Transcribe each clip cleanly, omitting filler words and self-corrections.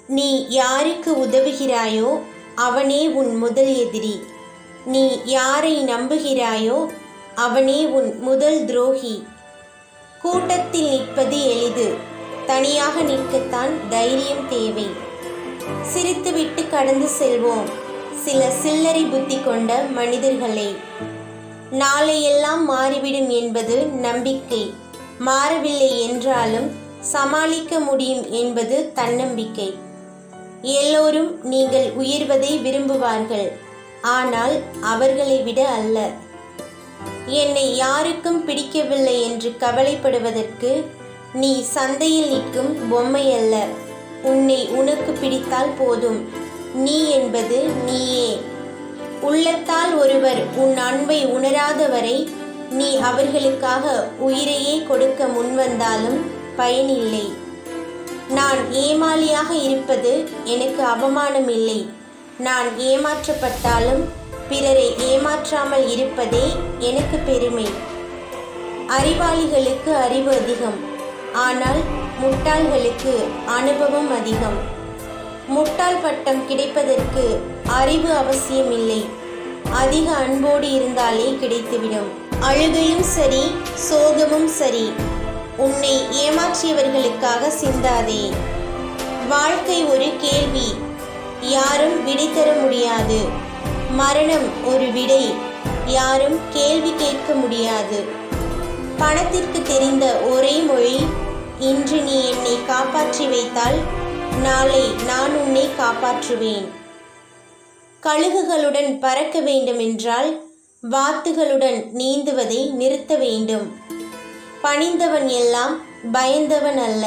நீ யாருக்கு உதவுகிறாயோ அவனே உன் முதல் எதிரி. நீ யாரை நம்புகிறாயோ அவனே உன் முதல் துரோகி. கூட்டத்தில் நிற்பது எளிது, தனியாக நிற்கத்தான் தைரியம் தேவை. சிரித்துவிட்டு கடந்து செல்வோம் சில சில்லறை புத்தி கொண்ட மனிதர்களே. நாளையெல்லாம் மாறிவிடும் என்பது நம்பிக்கை. மாறவில்லை என்றாலும் சமாளிக்க முடியும் என்பது தன்னம்பிக்கை. எல்லோரும் நீங்கள் உயர்வதை விரும்புவார்கள், ஆனால் அவர்களை விட அல்ல. என்னை யாருக்கும் பிடிக்கவில்லை என்று கவலைப்படுவதற்கு நீ சந்தையில் நிற்கும் பொம்மை அல்ல. உன்னை உனக்கு பிடித்தால் போதும். நீ என்பது நீயே. உள்ளத்தால் ஒருவர் உன் அன்பை உணராத வரை நீ அவர்களுக்காக உயிரையே கொடுக்க முன்வந்தாலும் பயனில்லை. நான் ஏமாளியாக இருப்பது எனக்கு அவமானம் இல்லை. நான் ஏமாற்றப்பட்டாலும் பிறரை ஏமாற்றாமல் இருப்பதே எனக்கு பெருமை. அறிவாளிகளுக்கு அறிவு அதிகம், ஆனால் முட்டாள்களுக்கு அனுபவம் அதிகம். முட்டாள் பட்டம் கிடைப்பதற்கு அறிவு அவசியமில்லை, அதிக அன்போடு இருந்தாலே கிடைத்துவிடும். அழுகையும் சரி, சோகமும் சரி, உன்னை ஏமாற்றியவர்களுக்காக சிந்தாதே. வாழ்க்கை ஒரு கேள்வி, யாரும் விடை தர முடியாது. மரணம் ஒரு விடை, யாரும் கேள்வி கேட்க முடியாது. பணத்திற்கு தெரிந்த ஒரே மொழி, இன்று நீ என்னை காப்பாற்றி வைத்தால் நாளை நான் உன்னை காப்பாற்றுவேன். கழுகுகளுடன் பறக்க வேண்டுமென்றால் வாத்துகளுடன் நீந்துவதை நிறுத்த வேண்டும். பணிந்தவன் எல்லாம் பயந்தவன் அல்ல.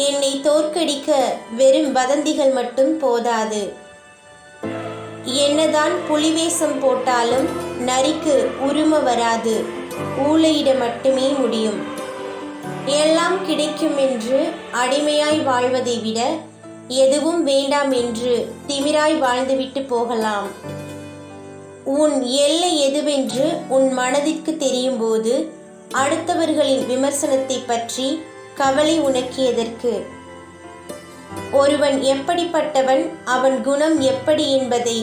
என்னை தோற்கடிக்க வெறும் வதந்திகள் மட்டும் போதாது. என்னதான் புலிவேஷம் போட்டாலும் நரிக்கு உரிமை வராது, ஊளையிட மட்டுமே முடியும். எல்லாம் கிடைக்கும் என்று அடிமையாய் வாழ்வதை விட எதுவும் வேண்டாம் என்று திமிராய் வாழ்ந்துவிட்டு போகலாம். உன் எல்லை எதுவென்று உன் மனதிற்கு தெரியும் போது அடுத்தவர்களின் விமர்சனத்தை பற்றி கவலை உனக்கு எதற்கு? ஒருவன் எப்படிப்பட்டவன், அவன் குணம் எப்படி என்பதை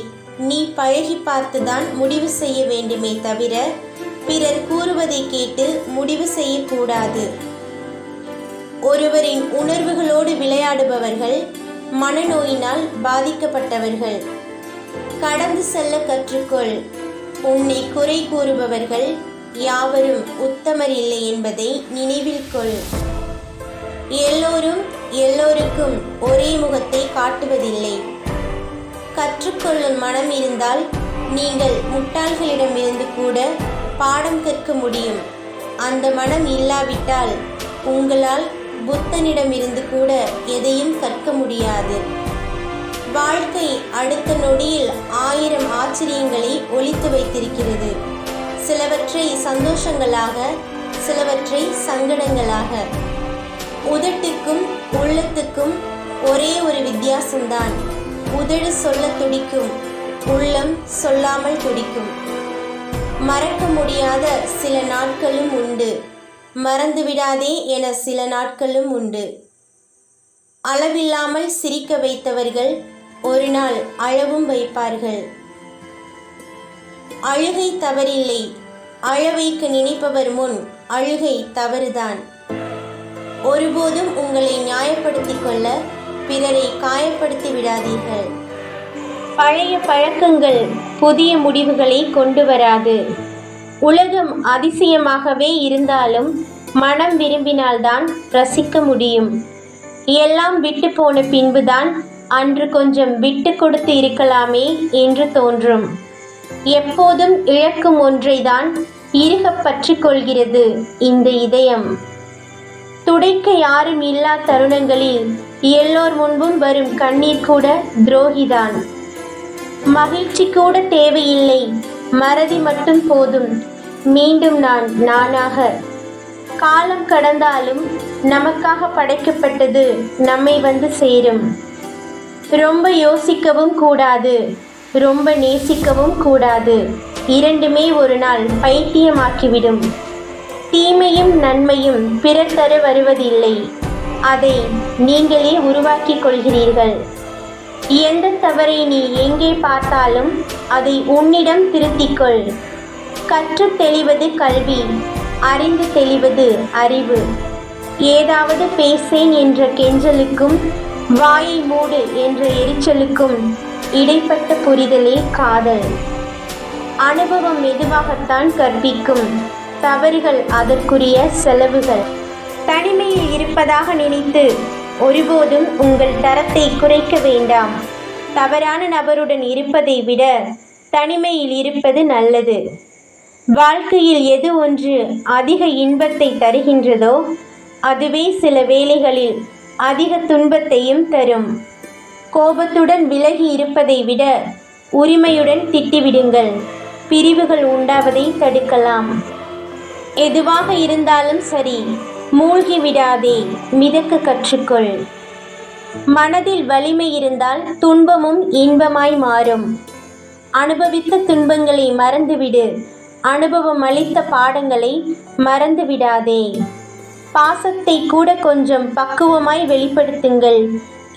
நீ பழகி பார்த்துதான் முடிவு செய்ய வேண்டுமே தவிர பிறர் கூறுவதை கேட்டு முடிவு செய்யக்கூடாது. ஒருவரின் உணர்வுகளோடு விளையாடுபவர்கள் மனநோயினால் பாதிக்கப்பட்டவர்கள். கடந்து செல்ல கற்றுக்கொள். உன்னை குறை கூறுபவர்கள் யாவரும் உத்தமர் இல்லை என்பதை நினைவில் கொள். எல்லோரும் எல்லோருக்கும் ஒரே முகத்தை காட்டுவதில்லை. கற்றுக்கொள்ளும் மனம் இருந்தால் நீங்கள் முட்டாள்களிடமிருந்து கூட பாடம் கற்க முடியும். அந்த மனம் இல்லாவிட்டால் உங்களால் புத்தனிடமிருந்து கூட எதையும் கற்க முடியாது. வாழ்க்கை அடுத்த நொடியில் 1000 ஆச்சரியங்களை ஒளித்து வைத்திருக்கிறது. சிலவற்றை சந்தோஷங்களாக, சிலவற்றை சங்கடங்களாக. உதட்டுக்கும் உள்ளத்துக்கும் ஒரே ஒரு வித்தியாசம்தான். உதடு சொல்ல துடிக்கும், உள்ளம் சொல்லாமல் துடிக்கும். மறக்க முடியாத சில நாட்களும் உண்டு, மறந்துவிடாதே என சில நாட்களும் உண்டு. அளவில்லாமல் சிரிக்க வைத்தவர்கள் ஒரு நாள் அழவும் வைப்பார்கள். அழுகை தவறில்லை, அழ வைக்க நினைப்பவர் முன் அழுகை தவறுதான். ஒருபோதும் உங்களை நியாயப்படுத்திக் கொள்ள பிறரை காயப்படுத்தி விடாதீர்கள். பழைய பழக்கங்கள் புதிய முடிவுகளை கொண்டு வராது. உலகம் அதிசயமாகவே இருந்தாலும் மனம் விரும்பினால்தான் ரசிக்க முடியும். எல்லாம் விட்டு போன பின்புதான் அன்று கொஞ்சம் விட்டு கொடுத்து இருக்கலாமே என்று தோன்றும். எப்போதும் இழக்கும் ஒன்றைதான் இறுக பற்றி கொள்கிறது இந்த இதயம். துடைக்க யாரும் இல்லா தருணங்களில் எல்லோர் முன்பும் வரும் கண்ணீர் கூட துரோகிதான். மகிழ்ச்சி கூட தேவையில்லை, மறதி மட்டும் போதும். மீண்டும் நான் நானாக. காலம் கடந்தாலும் நமக்காக படைக்கப்பட்டது நம்மை வந்து சேரும். ரொம்ப யோசிக்கவும் கூடாது, ரொம்ப நேசிக்கவும் கூடாது. இரண்டுமே ஒரு நாள் பைத்தியமாக்கிவிடும். தீமையும் நன்மையும் பிறர் தர வருவதில்லை, அதை நீங்களே உருவாக்கிக் கொள்கிறீர்கள். எந்த தவறை நீ எங்கே பார்த்தாலும் அதை உன்னிடம் திருத்திக்கொள். கற்று தெளிவது கல்வி, அறிந்து தெளிவது அறிவு. ஏதாவது பேசேன் என்ற கெஞ்சலுக்கும் வாயை மூடு என்ற எரிச்சலுக்கும் இடைப்பட்ட புரிதலே காதல். அனுபவம் மெதுவாகத்தான் கற்பிக்கும், தவறுகள் அதற்குரிய செலவுகள். தனிமையில் இருப்பதாக நினைத்து ஒருபோதும் உங்கள் தரத்தை குறைக்க வேண்டாம். தவறான நபருடன் இருப்பதை விட தனிமையில் இருப்பது நல்லது. வாழ்க்கையில் எது ஒன்று அதிக இன்பத்தை தருகின்றதோ அதுவே சில வேளைகளில் அதிக துன்பத்தையும் தரும். கோபத்துடன் விலகி இருப்பதை விட உரிமையுடன் திட்டிவிடுங்கள். பிரிவுகள் உண்டாவதை தடுக்கலாம். எதுவாக இருந்தாலும் சரி, மூழ்கி விடாதே, மிதக்க கற்றுக்கொள். மனதில் வலிமை இருந்தால் துன்பமும் இன்பமாய் மாறும். அனுபவித்த துன்பங்களை மறந்துவிடு. அனுபவம் அளித்த பாடங்களை மறந்து விடாதே. பாசத்தை கூட கொஞ்சம் பக்குவமாய் வெளிப்படுத்துங்கள்.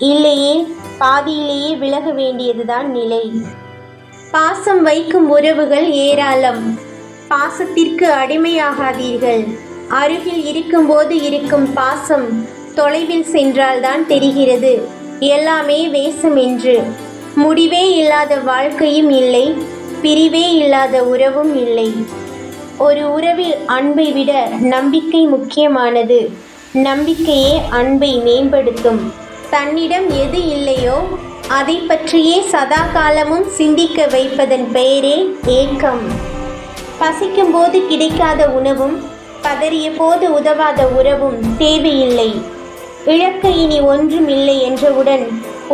இல்லையே பாதியிலேயே விலக வேண்டியதுதான் நிலை. பாசம் வைக்கும் உறவுகள் ஏராளம். பாசத்திற்கு அடிமையாகாதீர்கள். அருகில் இருக்கும்போது இருக்கும் பாசம் தொலைவில் சென்றால்தான் தெரிகிறது எல்லாமே வேஷம் என்று. முடிவே இல்லாத வாழ்க்கையும் இல்லை, பிரிவே இல்லாத உறவும் இல்லை. ஒரு உறவில் அன்பை விட நம்பிக்கை முக்கியமானது. நம்பிக்கையே அன்பை மேம்படுத்தும். தன்னிடம் எது இல்லையோ அதை பற்றியே சதா காலமும் சிந்திக்க வைப்பதன் பெயரே ஏக்கம். பசிக்கும் போது கிடைக்காத உணவும் பதறிய போது உதவாத உறவும் தேவையில்லை. இழக்க இனி ஒன்றும் இல்லை என்றவுடன்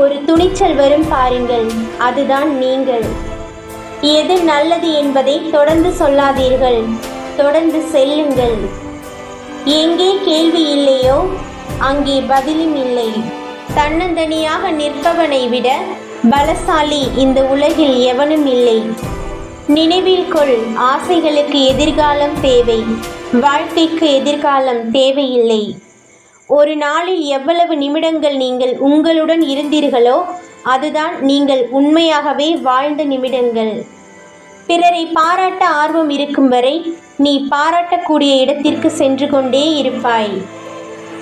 ஒரு துணிச்சல் வரும் பாருங்கள், அதுதான் நீங்கள். எது நல்லது என்பதை தொடர்ந்து சொல்லாதீர்கள், தொடர்ந்து செல்லுங்கள். எங்கே கேள்வி இல்லையோ அங்கே பதிலும் இல்லை. தன்னந்தனியாக நிற்பவனை விட பலசாலி இந்த உலகில் எவனும் இல்லை. நினைவில் கொள், ஆசைகளுக்கு எதிர்காலம் தேவை, வாழ்க்கைக்கு எதிர்காலம் தேவையில்லை. ஒரு நாளில் எவ்வளவு நிமிடங்கள் நீங்கள் உங்களுடன் இருந்தீர்களோ அதுதான் நீங்கள் உண்மையாகவே வாழ்ந்த நிமிடங்கள். பிறரை பாராட்ட ஆர்வம் இருக்கும் வரை நீ பாராட்டக்கூடிய இடத்திற்கு சென்று கொண்டே இருப்பாய்.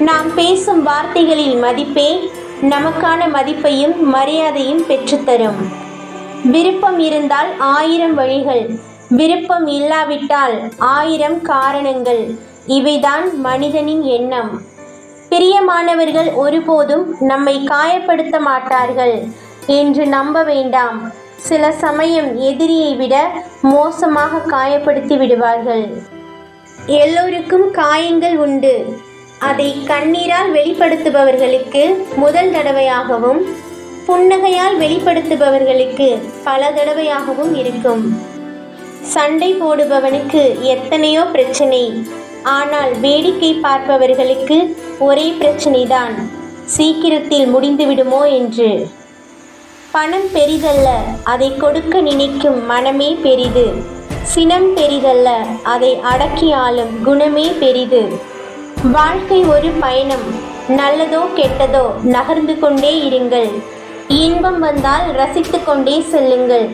நாம் பேசும் வார்த்தைகளில் மதிப்பே நமக்கான மதிப்பையும் மரியாதையும் பெற்றுத்தரும். விருப்பம் இருந்தால் 1000 வழிகள், விருப்பம் இல்லாவிட்டால் 1000 காரணங்கள். இவைதான் மனிதனின் எண்ணம். பிரியமானவர்கள் ஒருபோதும் நம்மை காயப்படுத்த மாட்டார்கள் என்று நம்ப வேண்டாம். சில சமயம் எதிரியை விட மோசமாக காயப்படுத்தி விடுவார்கள். எல்லோருக்கும் காயங்கள் உண்டு. அதை கண்ணீரால் வெளிப்படுத்துபவர்களுக்கு முதல் தடவையாகவும் புன்னகையால் வெளிப்படுத்துபவர்களுக்கு பல தடவையாகவும் இருக்கும். சண்டை போடுபவனுக்கு எத்தனையோ பிரச்சனை, ஆனால் வேடிக்கை பார்ப்பவர்களுக்கு ஒரே பிரச்சனைதான், சீக்கிரத்தில் முடிந்துவிடுமோ என்று. பணம் பெரிதல்ல, அதை கொடுக்க நினைக்கும் மனமே பெரிது. சினம் பெரிதல்ல, அதை அடக்கி ஆளும் குணமே பெரிது. வாழ்க்கை ஒரு பயணம். நல்லதோ கெட்டதோ நகர்ந்து கொண்டே இருங்கள். இன்பம் வந்தால் ரசித்து கொண்டே செல்லுங்கள்.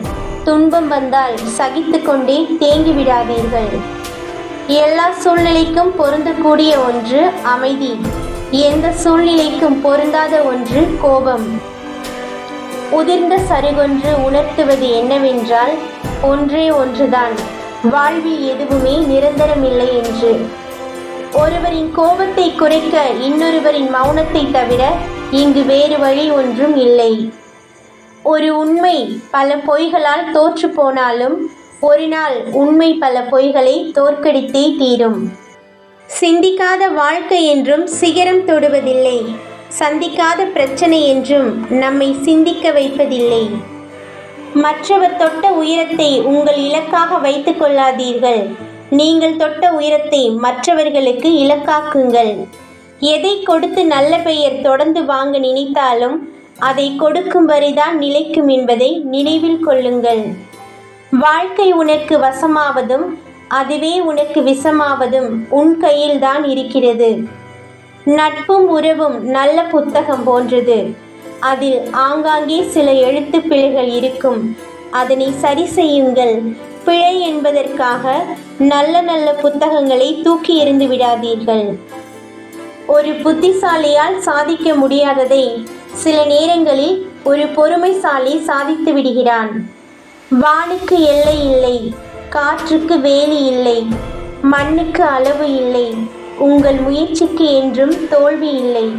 துன்பம் வந்தால் சகித்து கொண்டே தேங்கி விடாதீர்கள். எல்லா சூழ்நிலைக்கும் பொருந்தக்கூடிய ஒன்று அமைதி. எந்த சூழ்நிலைக்கும் பொருந்தாத ஒன்று கோபம். உதிர்ந்த சருகொன்று உணர்த்துவது என்னவென்றால் ஒன்றே ஒன்றுதான், வாழ்வில் எதுவுமே நிரந்தரமில்லை என்று. ஒருவரின் கோபத்தை குறைக்க இன்னொருவரின் மௌனத்தை தவிர இங்கு வேறு வழி ஒன்றும் இல்லை. ஒரு உண்மை பல பொய்களால் தோற்று போனாலும் ஒரு நாள் உண்மை பல பொய்களை தோற்கடித்தே தீரும். சிந்திக்காத வாழ்க்கை என்றும் சிகரம் தொடுவதில்லை. சந்திக்காத பிரச்சனை என்றும் நம்மை சிந்திக்க வைப்பதில்லை. மற்றவர் தொட்ட உயரத்தை உங்கள் இலக்காக வைத்துக் கொள்ளாதீர்கள். நீங்கள் தொட்ட உயரத்தை மற்றவர்களுக்கு இலக்காக்குங்கள். எதை கொடுத்து நல்ல பெயர் தொடர்ந்து வாங்க நினைத்தாலும் அதை கொடுக்கும் வரைதான் நிலைக்கும் என்பதை நினைவில் கொள்ளுங்கள். வாழ்க்கை உனக்கு வசமாவதும் அதுவே உனக்கு விஷமாவதும் உன் கையில்தான் இருக்கிறது. நட்பும் உறவும் நல்ல புத்தகம் போன்றது. அதில் ஆங்காங்கே சில எழுத்துப் பிழைகள் இருக்கும். அதனை சரி செய்யுங்கள். பிழை என்பதற்காக நல்ல நல்ல புத்தகங்களை தூக்கி எறிந்து விடாதீர்கள். ஒரு புத்திசாலியால் சாதிக்க முடியாததை சில நேரங்களில் ஒரு பொறுமைசாலி சாதித்து விடுகிறான். வானுக்கு எல்லை இல்லை, காற்றுக்கு வேலி இல்லை, மண்ணுக்கு அளவு இல்லை. உங்கள் முயற்சிக்கு என்றும் தோல்வி இல்லை.